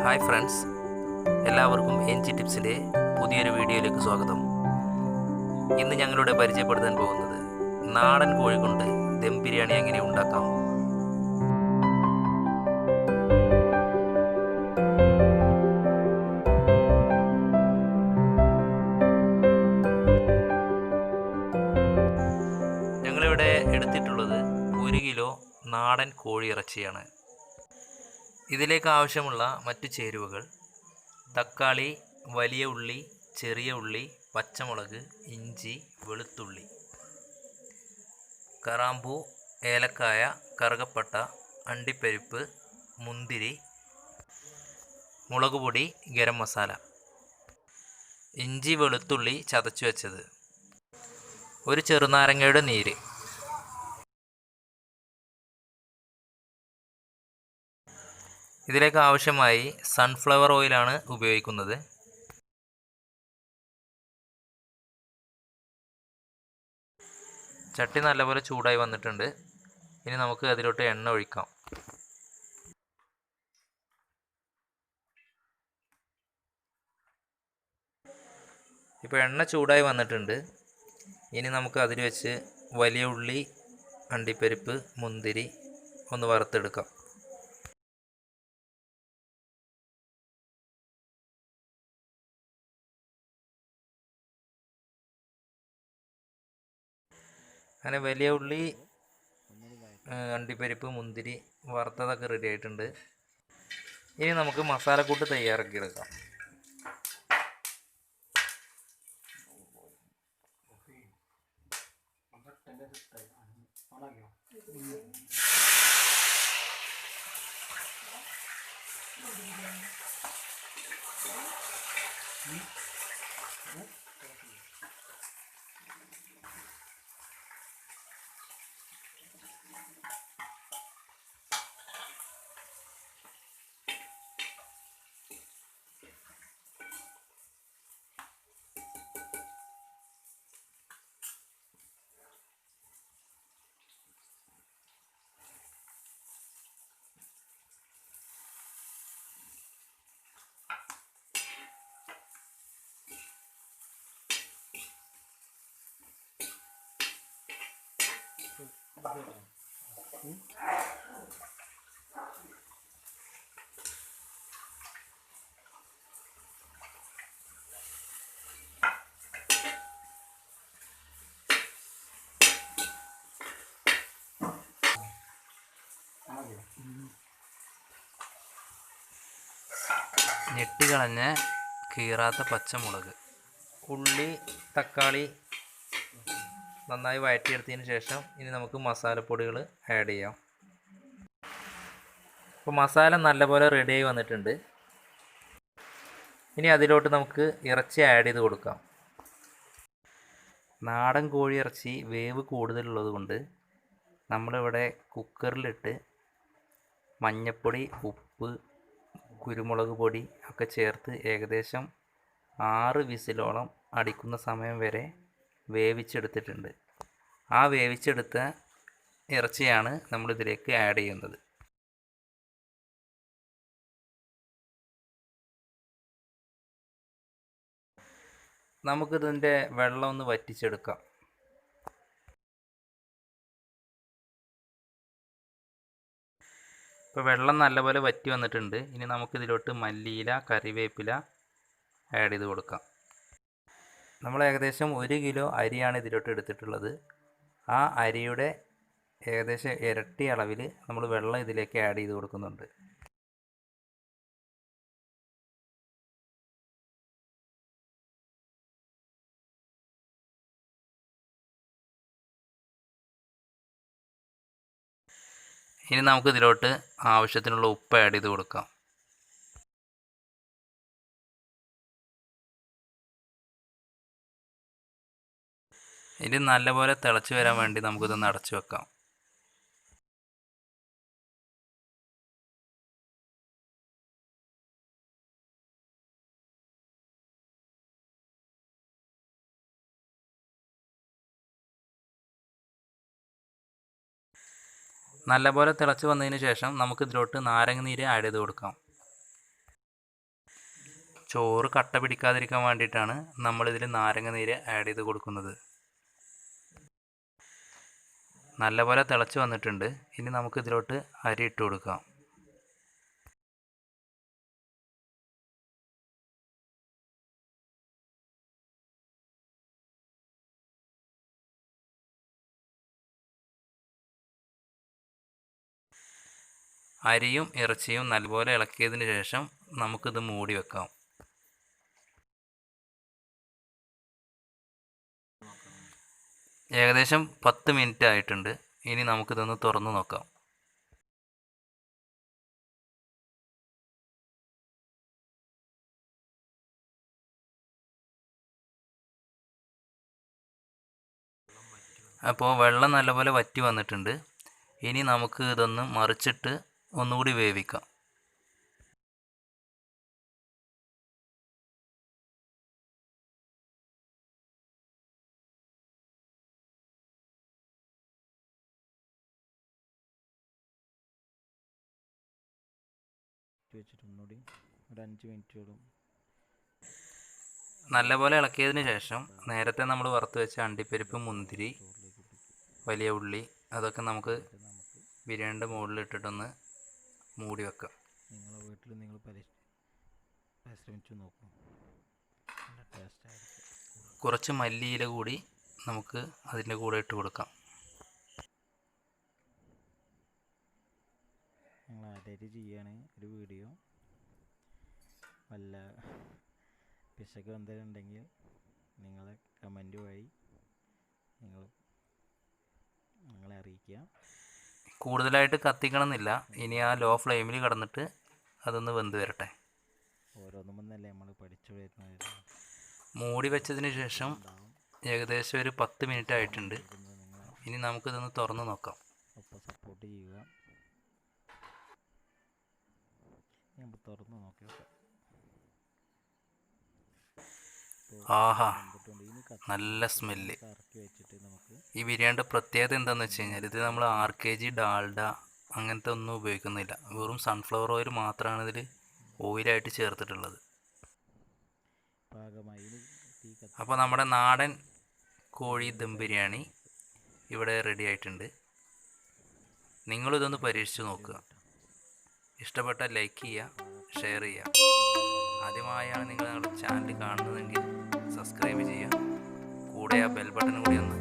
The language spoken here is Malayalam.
ഹായ് ഫ്രണ്ട്സ്, എല്ലാവർക്കും എൻ ജി ടിപ്സിൻ്റെ പുതിയൊരു വീഡിയോയിലേക്ക് സ്വാഗതം. ഇന്ന് ഞങ്ങളിവിടെ പരിചയപ്പെടുത്താൻ പോകുന്നത് നാടൻ കോഴി കൊണ്ട് ദം ബിരിയാണി എങ്ങനെ ഉണ്ടാക്കാം. ഞങ്ങളിവിടെ എടുത്തിട്ടുള്ളത് 1 കിലോ നാടൻ കോഴി ഇറച്ചിയാണ്. ഇതിലേക്ക് ആവശ്യമുള്ള മറ്റു ചേരുവകൾ: തക്കാളി, വലിയ ഉള്ളി, ചെറിയ ഉള്ളി, പച്ചമുളക്, ഇഞ്ചി, വെളുത്തുള്ളി, കറാമ്പൂ, ഏലക്കായ, കറുകപ്പട്ട, അണ്ടിപ്പരിപ്പ്, മുന്തിരി, മുളക് പൊടി, ഗരം മസാല, ഇഞ്ചി വെളുത്തുള്ളി ചതച്ചു വെച്ചത്, ഒരു ചെറുനാരങ്ങയുടെ നീര്. ഇതിലേക്ക് ആവശ്യമായി സൺഫ്ലവർ ഓയിലാണ് ഉപയോഗിക്കുന്നത്. ചട്ടി നല്ലപോലെ ചൂടായി വന്നിട്ടുണ്ട്. ഇനി നമുക്ക് അതിലോട്ട് എണ്ണ ഒഴിക്കാം. ഇപ്പോൾ എണ്ണ ചൂടായി വന്നിട്ടുണ്ട്. ഇനി നമുക്ക് അതിൽ വെച്ച് വലിയ ഉള്ളി, അണ്ടിപ്പരിപ്പ്, മുന്തിരി ഒന്ന് വറുത്തെടുക്കാം. അങ്ങനെ വലിയ ഉള്ളി, അണ്ടിപ്പരിപ്പ്, മുന്തിരി വറുത്തതൊക്കെ റെഡി ആയിട്ടുണ്ട്. ഇനി നമുക്ക് മസാലക്കൂട്ട് തയ്യാറാക്കിയെടുക്കാം. ഞെട്ടിക്കളഞ്ഞ കീറാത്ത പച്ചമുളക്, ഉള്ളി, തക്കാളി നന്നായി വഴറ്റിയെടുത്തതിന് ശേഷം ഇനി നമുക്ക് മസാലപ്പൊടികൾ ആഡ് ചെയ്യാം. അപ്പോൾ മസാല നല്ലപോലെ റെഡിയായി വന്നിട്ടുണ്ട്. ഇനി അതിലോട്ട് നമുക്ക് ഇറച്ചി ആഡ് ചെയ്ത് കൊടുക്കാം. നാടൻ കോഴി ഇറച്ചി വേവ് കൂടുതലുള്ളത് കൊണ്ട് നമ്മളിവിടെ കുക്കറിലിട്ട് മഞ്ഞൾപ്പൊടി, ഉപ്പ്, കുരുമുളക് പൊടി ഒക്കെ ചേർത്ത് ഏകദേശം 6 വിസിലോളം അടിക്കുന്ന സമയം വരെ വേവിച്ചെടുത്തിട്ടുണ്ട്. ആ വേവിച്ചെടുത്ത ഇറച്ചിയാണ് നമ്മളിതിലേക്ക് ആഡ് ചെയ്യുന്നത്. നമുക്കിതിൻ്റെ വെള്ളം ഒന്ന് വറ്റിച്ചെടുക്കാം. ഇപ്പോൾ വെള്ളം നല്ലപോലെ വറ്റി വന്നിട്ടുണ്ട്. ഇനി നമുക്കിതിലോട്ട് മല്ലിയില, കറിവേപ്പില ആഡ് ചെയ്ത് കൊടുക്കാം. നമ്മൾ ഏകദേശം 1 കിലോ അരിയാണ് ഇതിലോട്ട് എടുത്തിട്ടുള്ളത്. ആ അരിയുടെ ഏകദേശം ഇരട്ടി അളവിൽ നമ്മൾ വെള്ളം ഇതിലേക്ക് ആഡ് ചെയ്ത് കൊടുക്കുന്നുണ്ട്. ഇനി നമുക്കിതിലോട്ട് ആവശ്യത്തിനുള്ള ഉപ്പ് ആഡ് ചെയ്ത് കൊടുക്കാം. ഇത് നല്ലപോലെ തിളച്ച് വരാൻ വേണ്ടി നമുക്കിതൊന്ന് അടച്ചു വെക്കാം. നല്ലപോലെ തിളച്ച് വന്നതിന് ശേഷം നമുക്ക് ഇതിലോട്ട് നാരങ്ങ നീര് ആഡ് ചെയ്ത് കൊടുക്കാം. ചോറ് കട്ട പിടിക്കാതിരിക്കാൻ വേണ്ടിയിട്ടാണ് നമ്മളിതിൽ നാരങ്ങ നീര് ആഡ് ചെയ്ത് കൊടുക്കുന്നത്. നല്ലപോലെ തിളച്ച് വന്നിട്ടുണ്ട്. ഇനി നമുക്ക് ഇതിലോട്ട് അരി ഇട്ട് കൊടുക്കാം. അരിയും ഇറച്ചിയും നല്ലപോലെ ഇളക്കിയതിന് ശേഷം നമുക്കിത് മൂടി വെക്കാം. ഏകദേശം 10 മിനിറ്റ് ആയിട്ടുണ്ട്. ഇനി നമുക്കിതൊന്ന് തുറന്നു നോക്കാം. അപ്പോൾ വെള്ളം നല്ലപോലെ വറ്റി വന്നിട്ടുണ്ട്. ഇനി നമുക്ക് ഇതൊന്ന് മറിച്ചിട്ട് ഒന്നുകൂടി വേവിക്കാം. ഒരു 5 മിനിറ്റോളം നല്ലപോലെ ഇളക്കിയതിന് ശേഷം നേരത്തെ നമ്മൾ വറുത്ത് വെച്ച അണ്ടിപ്പരിപ്പ്, മുന്തിരി, വലിയ ഉള്ളി അതൊക്കെ നമുക്ക് ബിരിയാണിയുടെ മുകളിൽ ഇട്ടിട്ടൊന്ന് മൂടി വെക്കാം. നിങ്ങളെ വീട്ടിൽ നിങ്ങൾ പരിശ്രമിച്ചു നോക്കും. നല്ല ടേസ്റ്റ് ആയിരിക്കും. കുറച്ച് മല്ലിയില കൂടി നമുക്ക് അതിൻ്റെ കൂടെ ഇട്ട് കൊടുക്കാം. ഞങ്ങൾ ആദ്യമായിട്ട് ചെയ്യാണ് ഒരു വീഡിയോ. വല്ല പിശക് എന്തെങ്കിലും ഉണ്ടെങ്കിൽ നിങ്ങളെ കമൻറ്റ് വഴി നിങ്ങളെ അറിയിക്കുക. കൂടുതലായിട്ട് കത്തിക്കണമെന്നില്ല. ഇനി ആ ലോ ഫ്ലെയിമിൽ കിടന്നിട്ട് അതൊന്ന് വെന്ത് വരട്ടെ. ഓരോന്നുമെന്നല്ലേ നമ്മൾ പഠിച്ചു വരുന്നത്. മൂടി വെച്ചതിന് ശേഷം ഏകദേശം ഒരു 10 മിനിറ്റ് ആയിട്ടുണ്ട്. ഇനി നമുക്കിതൊന്ന് തുറന്ന് നോക്കാം. ഒപ്പം സപ്പോർട്ട് ചെയ്യുക. നമുക്ക് തുറന്ന് നോക്കാം. ആഹാ, നല്ല സ്മെല്ല്. ഈ ബിരിയാണിയുടെ പ്രത്യേകത എന്താണെന്ന് വെച്ച് കഴിഞ്ഞാൽ ഇത് നമ്മൾ RKG, ഡാൽഡ അങ്ങനത്തെ ഒന്നും ഉപയോഗിക്കുന്നില്ല. വെറും സൺഫ്ലവർ ഓയിൽ മാത്രമാണ് ഇതിൽ ഓയിലായിട്ട് ചേർത്തിട്ടുള്ളത്. അപ്പോൾ നമ്മുടെ നാടൻ കോഴി ദം ബിരിയാണി ഇവിടെ റെഡി ആയിട്ടുണ്ട്. നിങ്ങളിതൊന്ന് പരീക്ഷിച്ച് നോക്കുക. ഇഷ്ടപ്പെട്ടാൽ ലൈക്ക് ചെയ്യുക, ഷെയർ ചെയ്യുക. ആദ്യമായാണ് നിങ്ങൾ ഞങ്ങളുടെ ചാനൽ കാണുന്നതെങ്കിൽ സബ്സ്ക്രൈബ് ചെയ്യുക. കൂടെ ആ ബെൽ ബട്ടൺ കൂടി ഒന്ന്